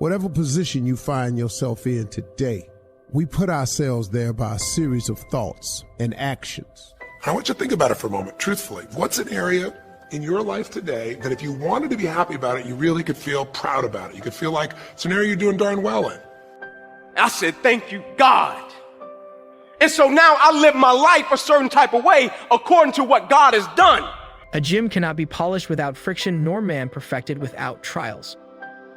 Whatever position you find yourself in today, we put ourselves there by a series of thoughts and actions. I want you to think about it for a moment, truthfully. What's an area in your life today that if you wanted to be happy about it, you really could feel proud about it? You could feel like it's an area you're doing darn well in. I said, thank you, God. And so now I live my life a certain type of way according to what God has done. A gym cannot be polished without friction, nor man perfected without trials.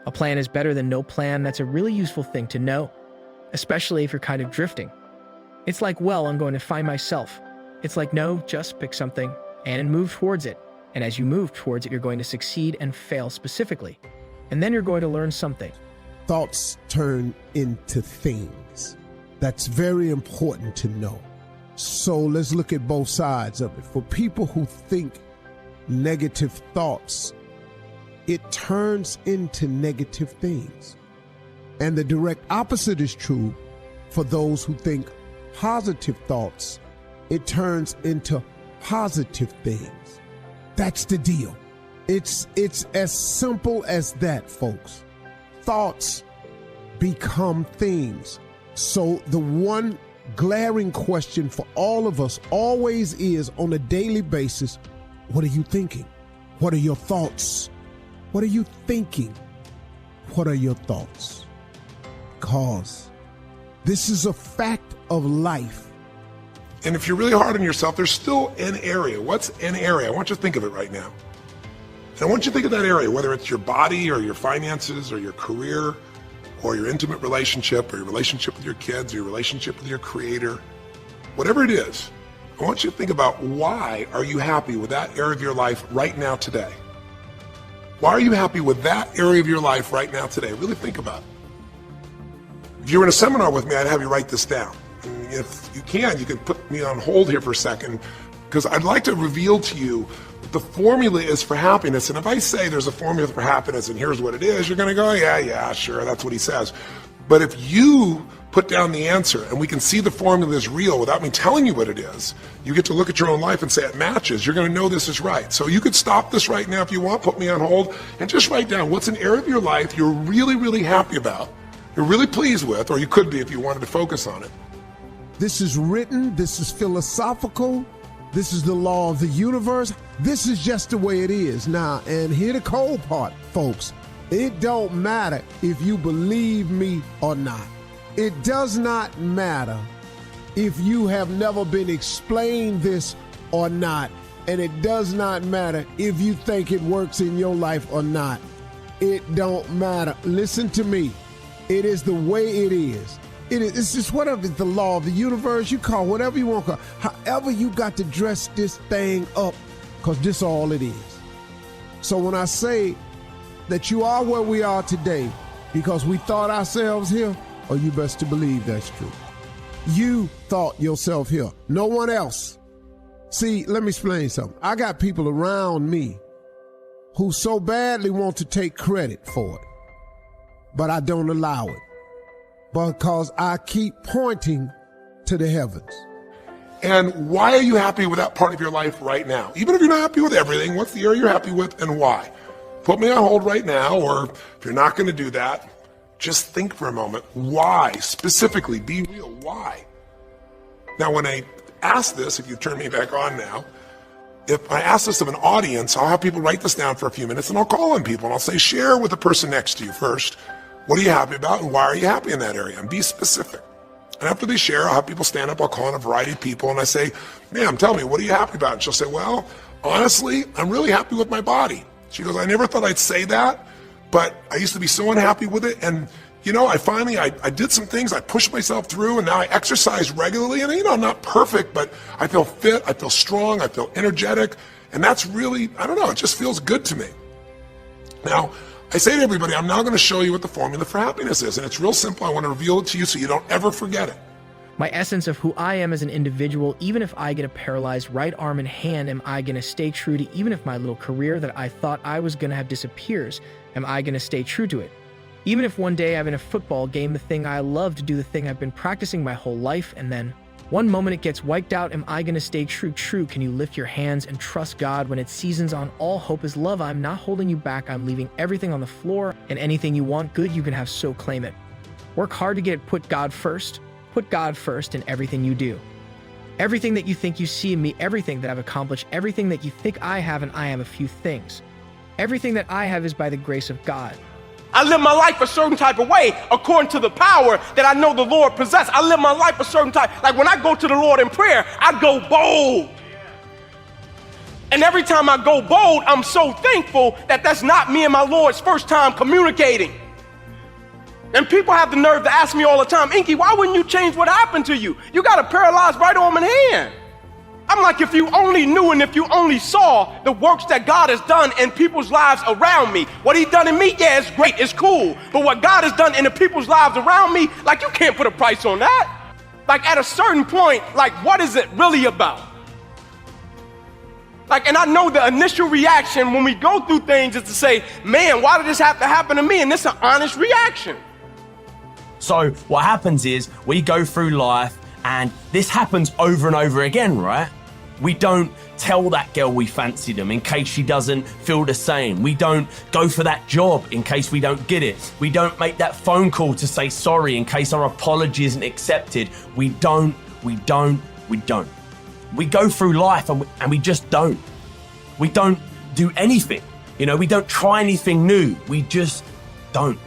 A plan is better than no plan. That's a really useful thing to know, especially if you're kind of drifting. It's like, well, I'm going to find myself. It's like, no, just pick something and move towards it. And as you move towards it, you're going to succeed and fail specifically. And then you're going to learn something. Thoughts turn into things. That's very important to know. So let's look at both sides of it. For people who think negative thoughts, it turns into negative things. And the direct opposite is true for those who think positive thoughts. It turns into positive things. That's the deal. It's as simple as that, folks. Thoughts become things. So the one glaring question for all of us always is, on a daily basis, what are you thinking? What are your thoughts? What are you thinking? What are your thoughts? Because this is a fact of life. And if you're really hard on yourself, there's still an area. What's an area? I want you to think of it right now. And I want you to think of that area, whether it's your body or your finances or your career or your intimate relationship or your relationship with your kids or your relationship with your creator, whatever it is. I want you to think about, why are you happy with that area of your life right now today? Why are you happy with that area of your life right now today? Really think about it. If you were in a seminar with me, I'd have you write this down. And if you can put me on hold here for a second, because I'd like to reveal to you what the formula is for happiness. And if I say there's a formula for happiness and here's what it is, you're going to go, yeah, sure, that's what he says. But if you put down the answer and we can see the formula is real without me telling you what it is, you get to look at your own life and say it matches. You're going to know this is right. So you could stop this right now if you want, put me on hold, and just write down what's an area of your life you're really, really happy about, you're really pleased with, or you could be if you wanted to focus on it. This is written, this is philosophical, this is the law of the universe. This is just the way it is. Now, and here the cold part, folks. It don't matter if you believe me or not. It does not matter if you have never been explained this or not. And it does not matter if you think it works in your life or not. It don't matter. Listen to me. It is the way it is. It's just whatever, the law of the universe, you call whatever you want to call. However you got to dress this thing up, because this all it is. So when I say that you are where we are today because we thought ourselves here, or you best to believe that's true. You thought yourself here, no one else. See, let me explain something. I got people around me who so badly want to take credit for it, but I don't allow it. Because I keep pointing to the heavens. And why are you happy with that part of your life right now? Even if you're not happy with everything, what's the area you're happy with and why? Put me on hold right now, or if you're not going to do that, just think for a moment. Why? Specifically, be real. Why? Now, when I ask this, if you turn me back on now, if I ask this of an audience, I'll have people write this down for a few minutes, and I'll call on people, and I'll say, share with the person next to you first. What are you happy about, and why are you happy in that area? And be specific. And after they share, I'll have people stand up. I'll call on a variety of people, and I say, ma'am, tell me, what are you happy about? And she'll say, well, honestly, I'm really happy with my body. She goes, I never thought I'd say that, but I used to be so unhappy with it. And, you know, I did some things. I pushed myself through, and now I exercise regularly. And, you know, I'm not perfect, but I feel fit. I feel strong. I feel energetic. And that's really, I don't know, it just feels good to me. Now, I say to everybody, I'm now going to show you what the formula for happiness is. And it's real simple. I want to reveal it to you so you don't ever forget it. My essence of who I am as an individual, even if I get a paralyzed right arm and hand, am I going to stay true to, even if my little career that I thought I was going to have disappears, am I going to stay true to it? Even if one day I'm in a football game, the thing I love to do, the thing I've been practicing my whole life, and then One moment it gets wiped out. Am I gonna stay true? True. Can you lift your hands and trust God when it's seasons on? All hope is love. I'm not holding you back. I'm leaving everything on the floor, and anything you want good you can have, so claim it. Work hard to get it. Put God first. Put God first in everything you do. Everything that you think you see in me, everything that I've accomplished, everything that you think I have, and I have a few things. Everything that I have is by the grace of God. I live my life a certain type of way according to the power that I know the Lord possesses. I live my life a certain type. Like when I go to the Lord in prayer, I go bold. And every time I go bold, I'm so thankful that that's not me and my Lord's first time communicating. And people have the nerve to ask me all the time, Inky, why wouldn't you change what happened to you? You got a paralyzed right arm and hand. I'm like, if you only knew and if you only saw the works that God has done in people's lives around me. What he's done in me, yeah, it's great, it's cool. But what God has done in the people's lives around me, like, you can't put a price on that. Like, at a certain point, like, what is it really about? Like, and I know the initial reaction when we go through things is to say, man, why did this have to happen to me? And it's an honest reaction. So what happens is we go through life and this happens over and over again, right? We don't tell that girl we fancy them in case she doesn't feel the same. We don't go for that job in case we don't get it. We don't make that phone call to say sorry in case our apology isn't accepted. We don't. We go through life and we just don't. We don't do anything. You know, we don't try anything new. We just don't.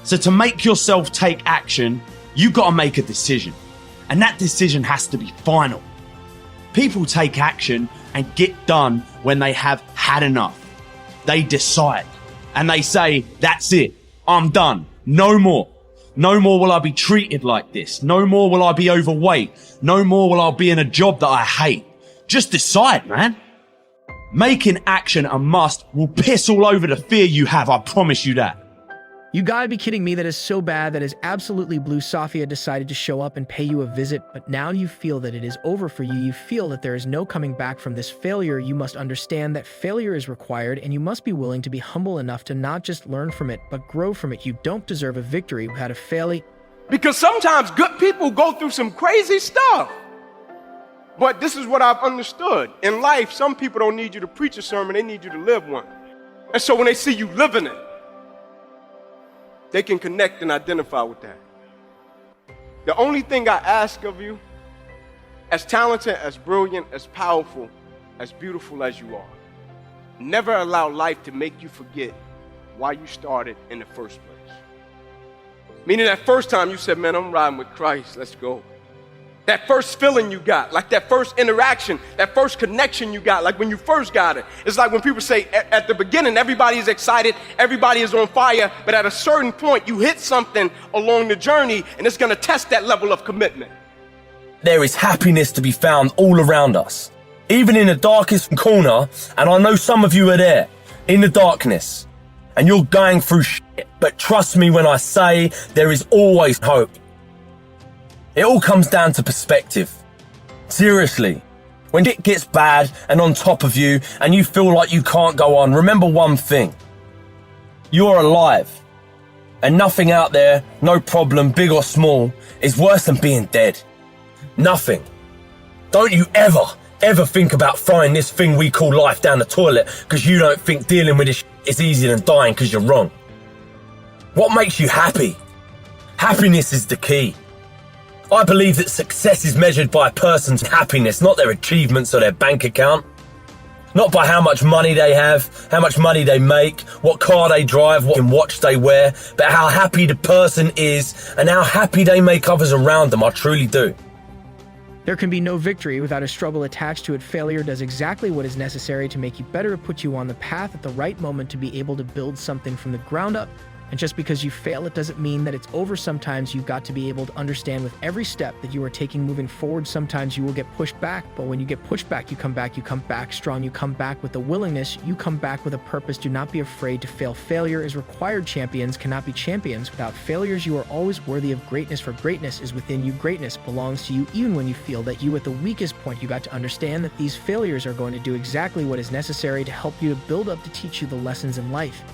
So to make yourself take action, you got to make a decision. And that decision has to be final. People take action and get done when they have had enough. They decide and they say, that's it. I'm done. No more. No more will I be treated like this. No more will I be overweight. No more will I be in a job that I hate. Just decide, man. Making action a must will piss all over the fear you have. I promise you that. You gotta be kidding me. That is so bad. That is absolutely blue. Sophia decided to show up and pay you a visit, but now you feel that it is over for you. You feel that there is no coming back from this failure. You must understand that failure is required, and you must be willing to be humble enough to not just learn from it, but grow from it. You don't deserve a victory without a failure. Because sometimes good people go through some crazy stuff. But this is what I've understood. In life, some people don't need you to preach a sermon, they need you to live one. And so when they see you living it, they can connect and identify with that. The only thing I ask of you, as talented, as brilliant, as powerful, as beautiful as you are, never allow life to make you forget why you started in the first place. Meaning that first time you said, man, I'm riding with Christ, let's go. That first feeling you got, like that first interaction, that first connection you got, like when you first got it. It's like when people say at the beginning, everybody is excited, everybody is on fire, but at a certain point, you hit something along the journey and it's gonna test that level of commitment. There is happiness to be found all around us, even in the darkest corner, and I know some of you are there, in the darkness, and you're going through shit, but trust me when I say there is always hope. It all comes down to perspective. Seriously, when it gets bad and on top of you and you feel like you can't go on, remember one thing. You're alive. And nothing out there, no problem, big or small, is worse than being dead. Nothing. Don't you ever think about throwing this thing we call life down the toilet because you don't think dealing with this is easier than dying because you're wrong. What makes you happy? Happiness is the key. I believe that success is measured by a person's happiness, not their achievements or their bank account. Not by how much money they have, how much money they make, what car they drive, what watch they wear, but how happy the person is and how happy they make others around them. I truly do. There can be no victory without a struggle attached to it. Failure does exactly what is necessary to make you better, put you on the path at the right moment to be able to build something from the ground up. And just because you fail, it doesn't mean that it's over. Sometimes you've got to be able to understand with every step that you are taking moving forward. Sometimes you will get pushed back, but when you get pushed back, you come back strong. You come back with a willingness. You come back with a purpose. Do not be afraid to fail. Failure is required. Champions cannot be champions without failures. You are always worthy of greatness, for greatness is within you. Greatness belongs to you. Even when you feel that you at the weakest point, you got to understand that these failures are going to do exactly what is necessary to help you to build up, to teach you the lessons in life.